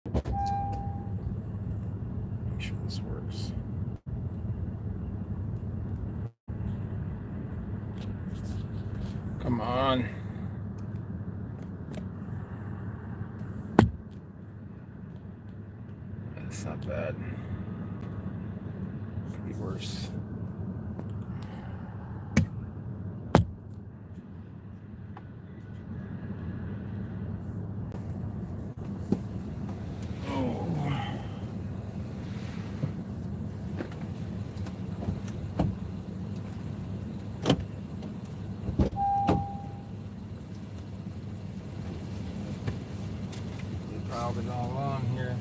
Make sure this works. Come on. That's not bad. Could be worse. Piled it all on here.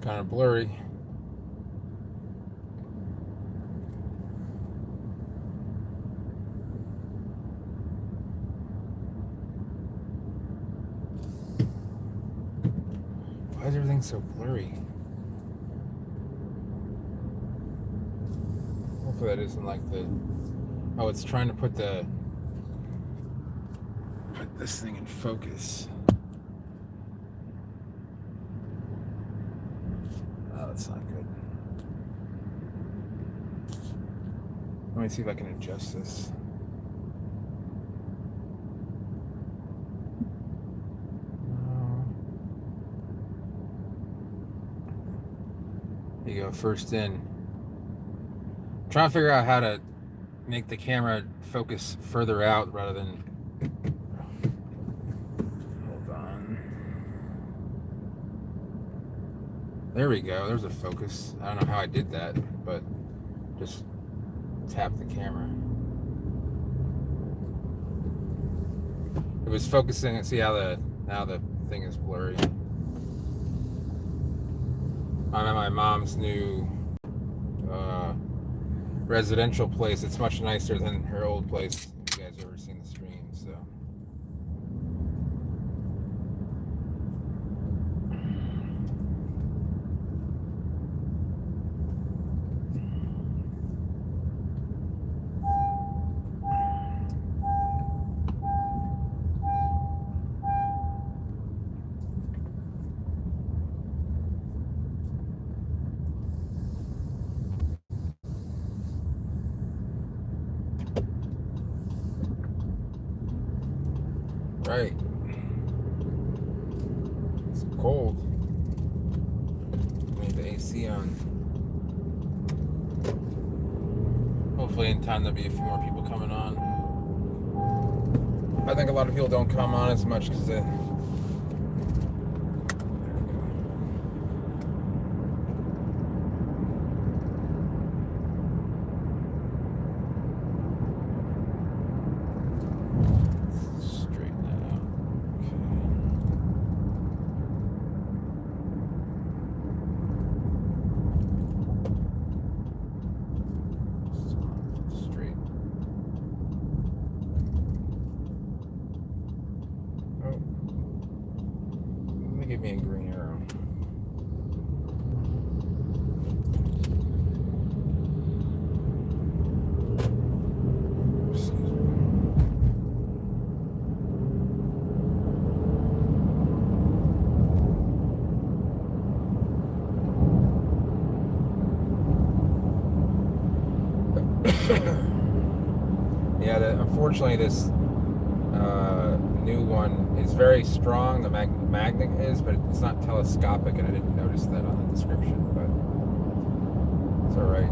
Kind of blurry. Why is everything so blurry? Hopefully that isn't like the... Oh, it's trying to put this thing in focus. Oh, that's not good. Let me see if I can adjust this. There you go, first in. I'm trying to figure out how to make the camera focus further out rather than... Hold on. There we go, there's a focus. I don't know how I did that, but just tap the camera. It was focusing, see how now the thing is blurry. I'm at my mom's new residential place. It's much nicer than her old place. If you guys ever seen the stream, so. Right. It's cold. Need the AC on. Hopefully in time there'll be a few more people coming on. I think a lot of people don't come on as much because they... Give me a green arrow. Excuse me. Yeah, unfortunately this new one is very strong. The magnet is, but it's not telescopic, and I didn't notice that on the description, but it's alright.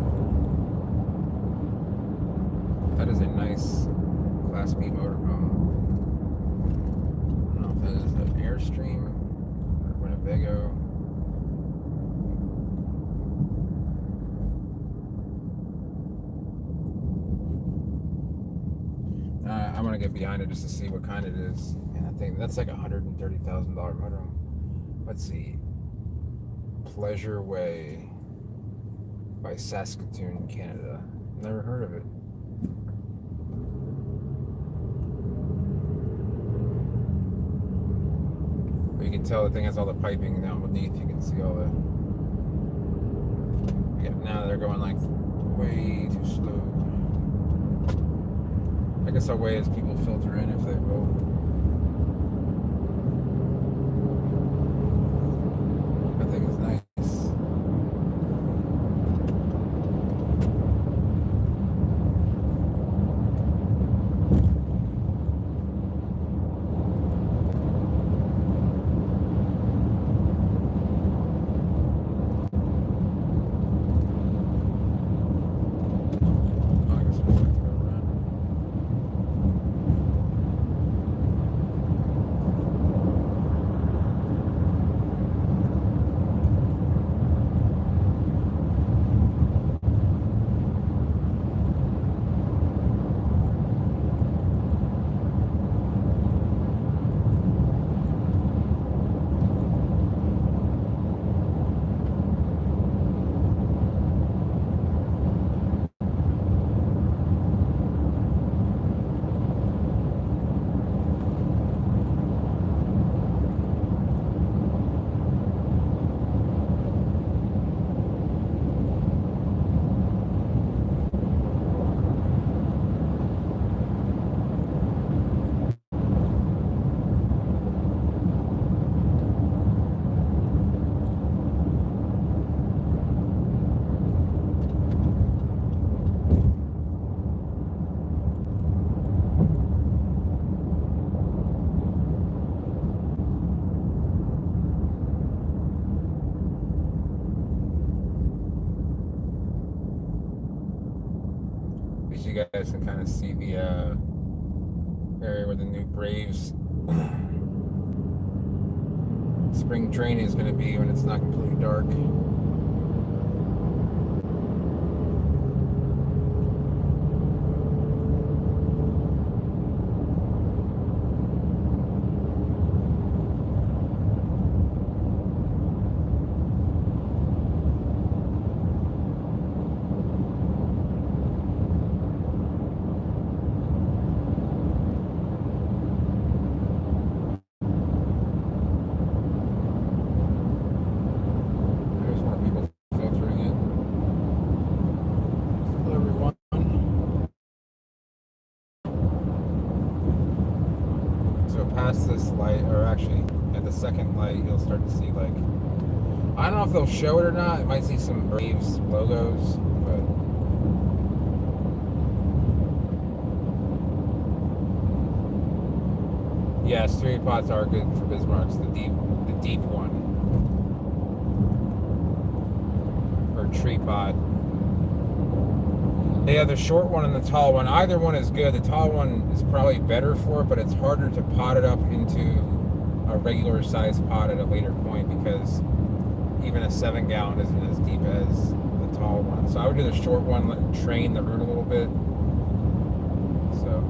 That is a nice Class B motorhome. I don't know if that is an Airstream or Winnebago. to get behind it just to see what kind it is. And I think that's like $130,000 motorhome. Let's see. Pleasure Way by Saskatoon, Canada. Never heard of it. But you can tell the thing has all the piping down beneath. You can see all the. Yeah, now they're going like way too slow. I guess I'll wait as people filter in if they will. That thing is nice. You guys can kind of see the area where the new Braves spring training is going to be when it's not completely dark. Past this light, or actually at the second light, you'll start to see like, I don't know if they'll show it or not. It might see some Braves logos, but yeah, street pots are good for Bismarck's. The deep one, or tree pot. Yeah, the short one and the tall one. Either one is good. The tall one is probably better for it, but it's harder to pot it up into a regular size pot at a later point because even a 7-gallon isn't as deep as the tall one. So I would do the short one, let it train the root a little bit. So.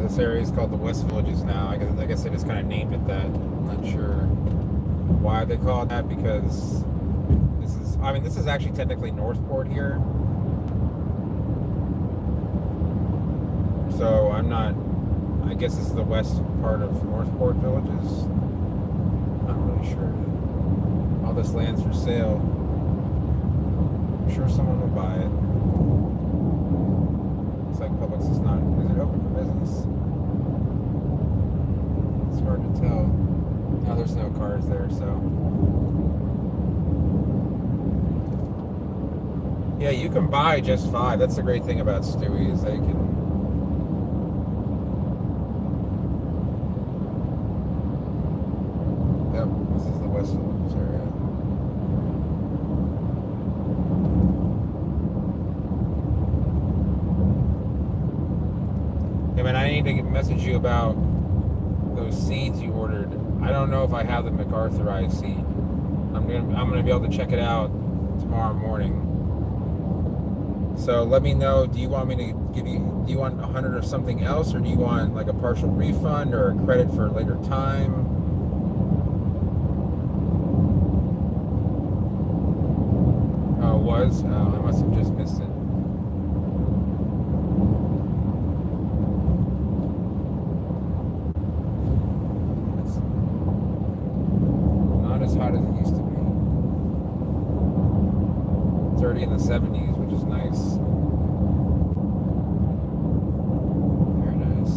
This area is called the West Villages now. I guess they just kind of named it that. I'm not sure why they call it that because this is actually technically Northport here. So I guess it's the west part of Northport Villages. Not really sure. All this land's for sale. I'm sure someone will buy it. Looks like Publix is it open for business? It's hard to tell. No, there's no cars there, so. Yeah, you can buy just 5. That's the great thing about Stewie is they can. Yep, this is the West Villages area. Hey man, I need to message you about those seeds you ordered. I don't know if I have the MacArthurized seed. I'm gonna be able to check it out tomorrow morning. So let me know. Do you want me to give you? Do you want 100 of something else, or do you want like a partial refund or a credit for a later time? Oh, it was. Oh, I must have just missed it. It's not as hot as it used to be. It's already in the 70s, which is nice. Very nice.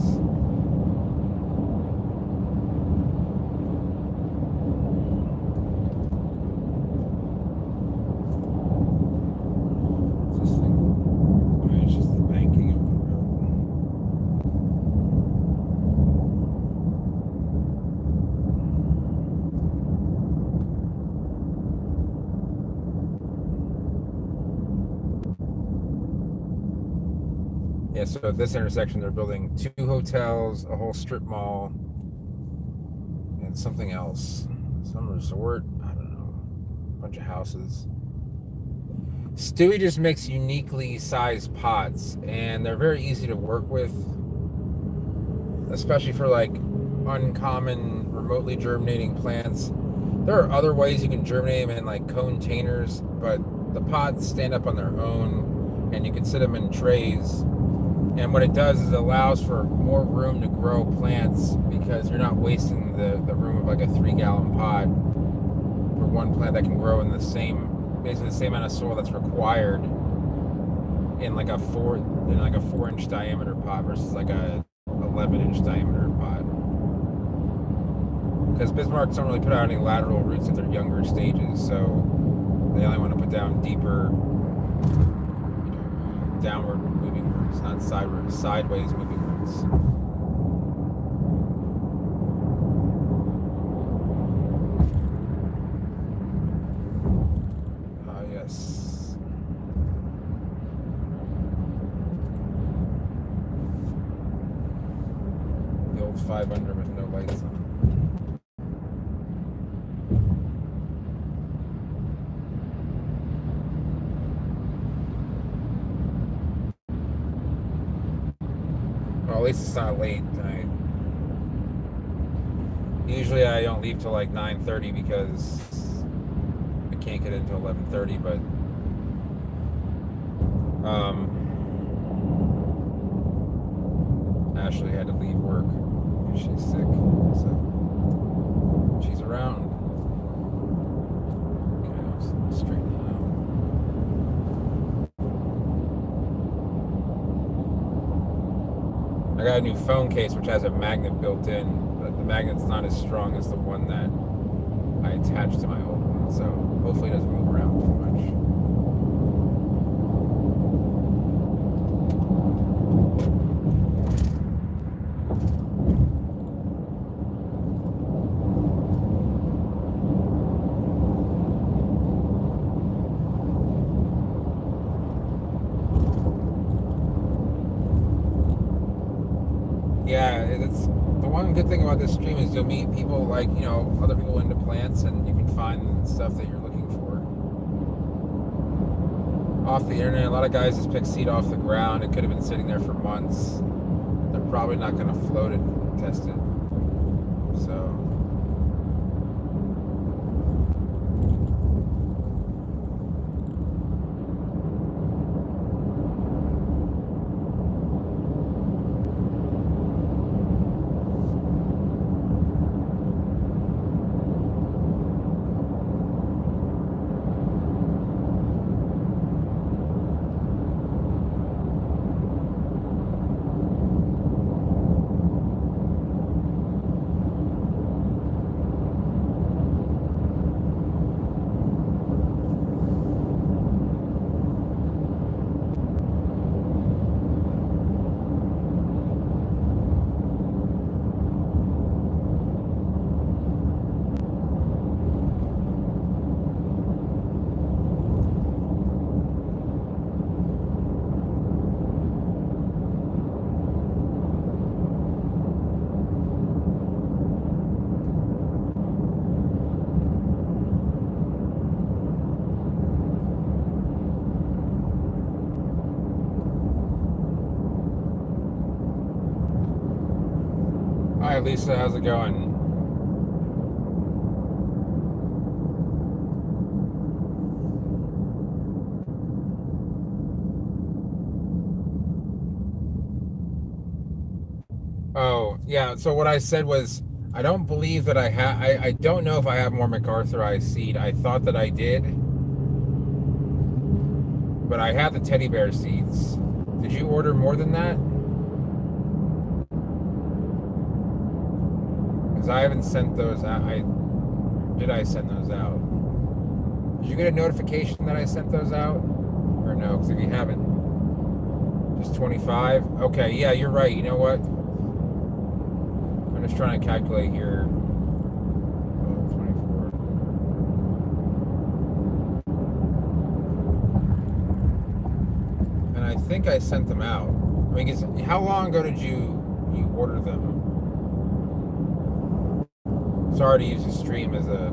What's this thing? Oh, it's just the banking of the road. Yeah, so at this intersection, they're building 2 hotels, a whole strip mall, and something else. Some resort, I don't know, a bunch of houses. Stewie just makes uniquely sized pots, and they're very easy to work with, especially for like uncommon, remotely germinating plants. There are other ways you can germinate them in like containers, but the pots stand up on their own, and you can sit them in trays. And what it does is it allows for more room to grow plants because you're not wasting the room of like a 3-gallon pot for one plant that can grow in basically the same amount of soil that's required in like a 4-inch diameter pot versus like a 11-inch diameter pot. Because Bismarcks don't really put out any lateral roots at their younger stages, so they only want to put down deeper, downward moving roots, not sideways moving roots. Yes. The old 5 under with no lights on. Well, at least it's not late tonight. Usually I don't leave till like 9:30 because I can't get in until 11:30, but Ashley had to leave work because she's sick, so she's around. Okay, I'll straighten it out. I got a new phone case which has a magnet built in, but the magnet's not as strong as the one that I attached to my old one, so hopefully it doesn't move around too much. Yeah, it's the one good thing about this stream is you'll meet people like, other people into plants, and you can find stuff that you're looking for. Off the internet, a lot of guys just pick seed off the ground. It could have been sitting there for months. They're probably not going to float it and test it. So Hi, Lisa. How's it going? Oh, yeah. So what I said was, I don't believe that I have. I don't know if I have more MacArthurized seed. I thought that I did, but I have the teddy bear seeds. Did you order more than that? Because I haven't sent those out. Did I send those out? Did you get a notification that I sent those out, or no? Because if you haven't, just 25. Okay, yeah, you're right. You know what? I'm just trying to calculate here. Oh, 24. And I think I sent them out. I mean, how long ago did you order them? Sorry to use the stream as a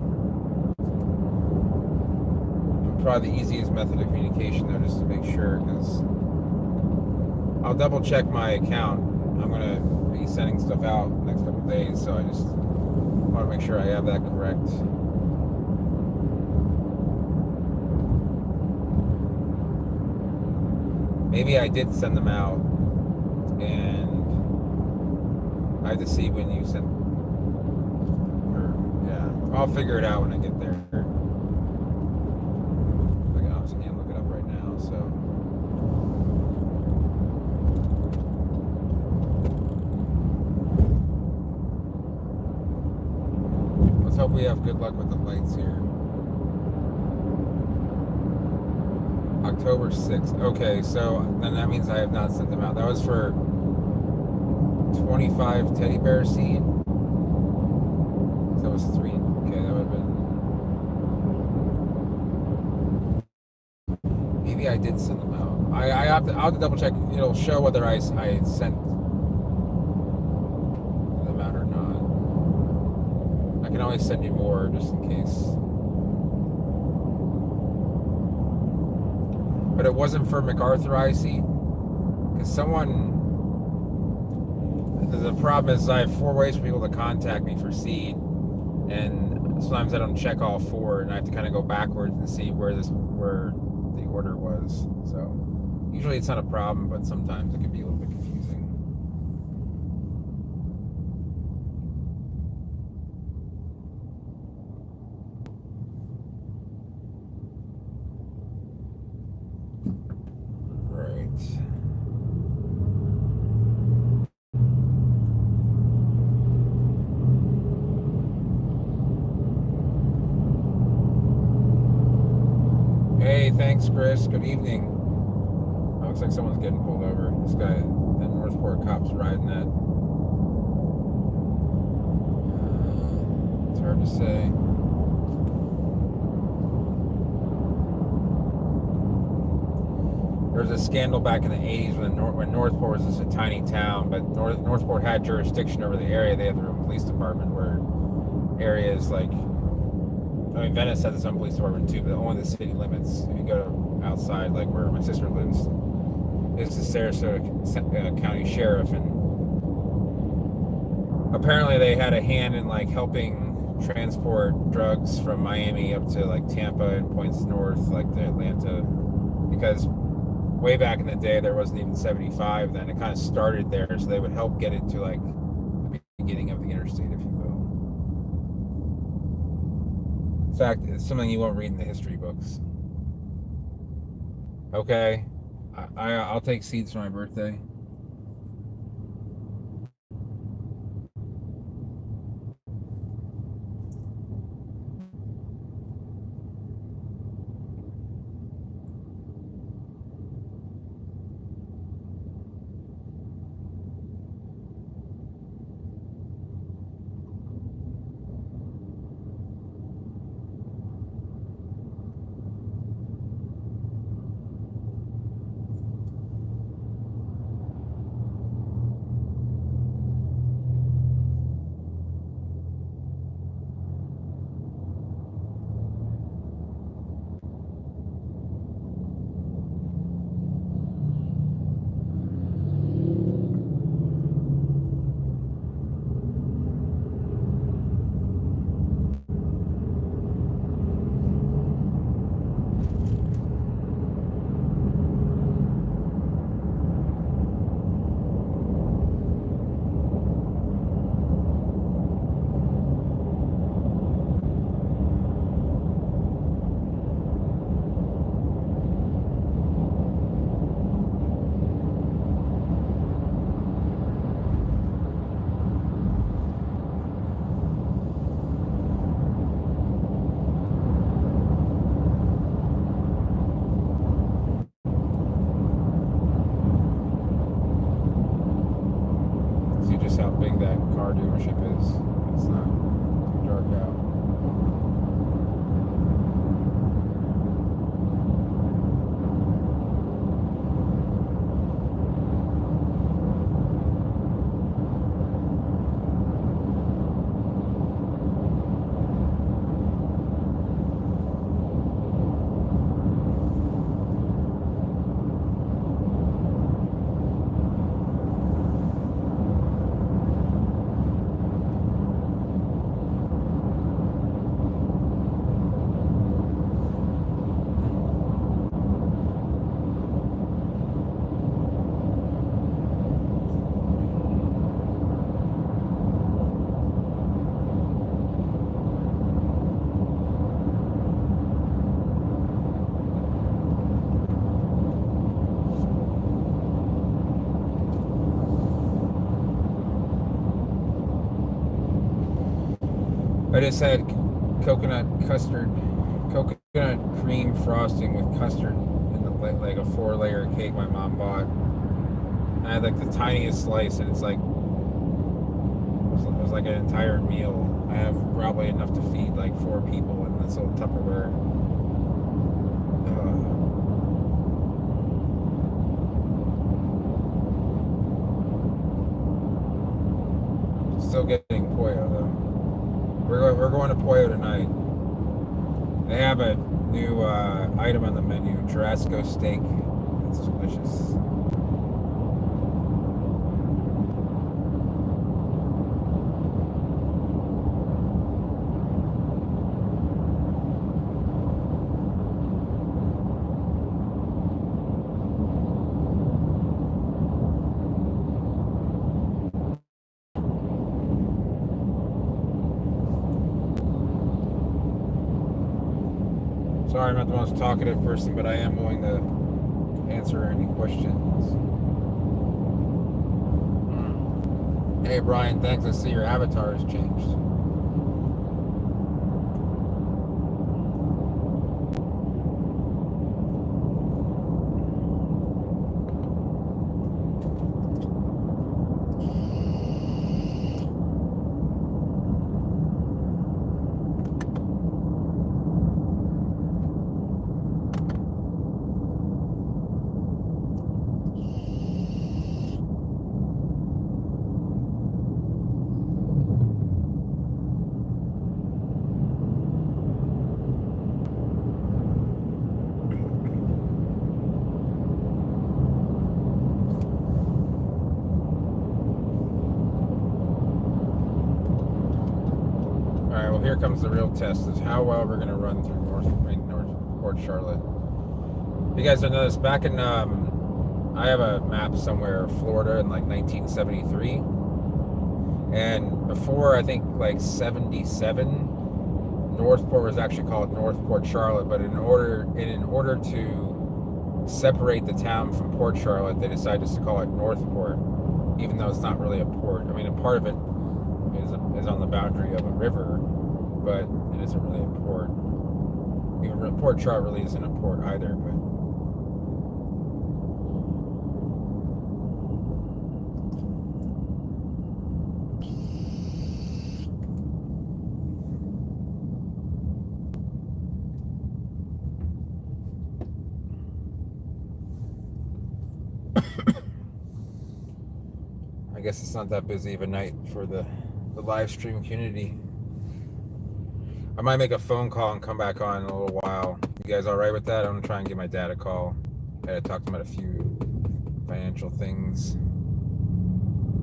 probably the easiest method of communication, though, just to make sure, because I'll double check my account. I'm gonna be sending stuff out next couple of days, so I just want to make sure I have that correct. Maybe I did send them out, and I have to see when you sent. Or yeah, I'll figure it out when I get there. I can obviously look it up right now. So let's hope we have good luck with the lights here. October 6th. Okay, so then that means I have not sent them out. That was for 25 teddy bear seed. So that was 3. Okay, that would have been. Maybe I did send them out. I'll have to double check. It'll show whether I sent them out or not. I can always send you more just in case. But it wasn't for MacArthur IC. Because the problem is I have 4 ways for people to contact me for seed. And sometimes I don't check all 4, and I have to kind of go backwards and see where the order was. So usually it's not a problem, but sometimes it can be a little bit confusing. Right. Hey, thanks, Chris. Good evening. Looks like someone's getting pulled over. This guy, that Northport cop's riding that. It's hard to say. There was a scandal back in the 80s when Northport was just a tiny town, but Northport had jurisdiction over the area. They had their own police department, where areas like, I mean, Venice has its own police department too, but only the city limits. If you go outside, like where my sister lives, it's the Sarasota County Sheriff, and apparently they had a hand in like helping transport drugs from Miami up to like Tampa and points north, like to Atlanta, because way back in the day there wasn't even 75 then. It kind of started there, so they would help get it to like the beginning of the interstate, if you will. In fact, it's something you won't read in the history books. Okay, I'll take seeds for my birthday. car dealership is. It's not too dark out. I just had coconut cream frosting with custard in the like a 4-layer cake my mom bought. I had like the tiniest slice, and it's like it was like an entire meal. I have probably enough to feed like 4 people in this little Tupperware. Still getting pollo though. We're going to Pollo tonight. They have a new item on the menu, Churrasco steak. It's delicious. Sorry, I'm not the most talkative person, but I am going to answer any questions. Hey, Brian, thanks. I see your avatar has changed. Here comes the real test, is how well we're going to run through North Port Charlotte. You guys don't know this, back in I have a map somewhere, Florida in like 1973, and before I think like 77, Northport was actually called North Port Charlotte, but in order to separate the town from Port Charlotte, they decided just to call it Northport, even though it's not really a port. I mean, a part of it is on the boundary of a river, but it isn't really a port. Even Port Charlotte really isn't a port either, but I guess it's not that busy of a night for the live stream community. I might make a phone call and come back on in a little while. You guys all right with that? I'm gonna try and give my dad a call. Gotta talk to him about a few financial things.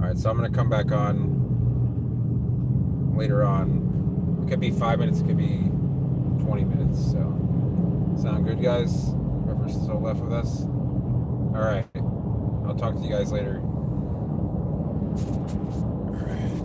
All right, so I'm gonna come back on later on. It could be 5 minutes, it could be 20 minutes. So, sound good, guys? Whoever's still left with us. All right, I'll talk to you guys later. All right.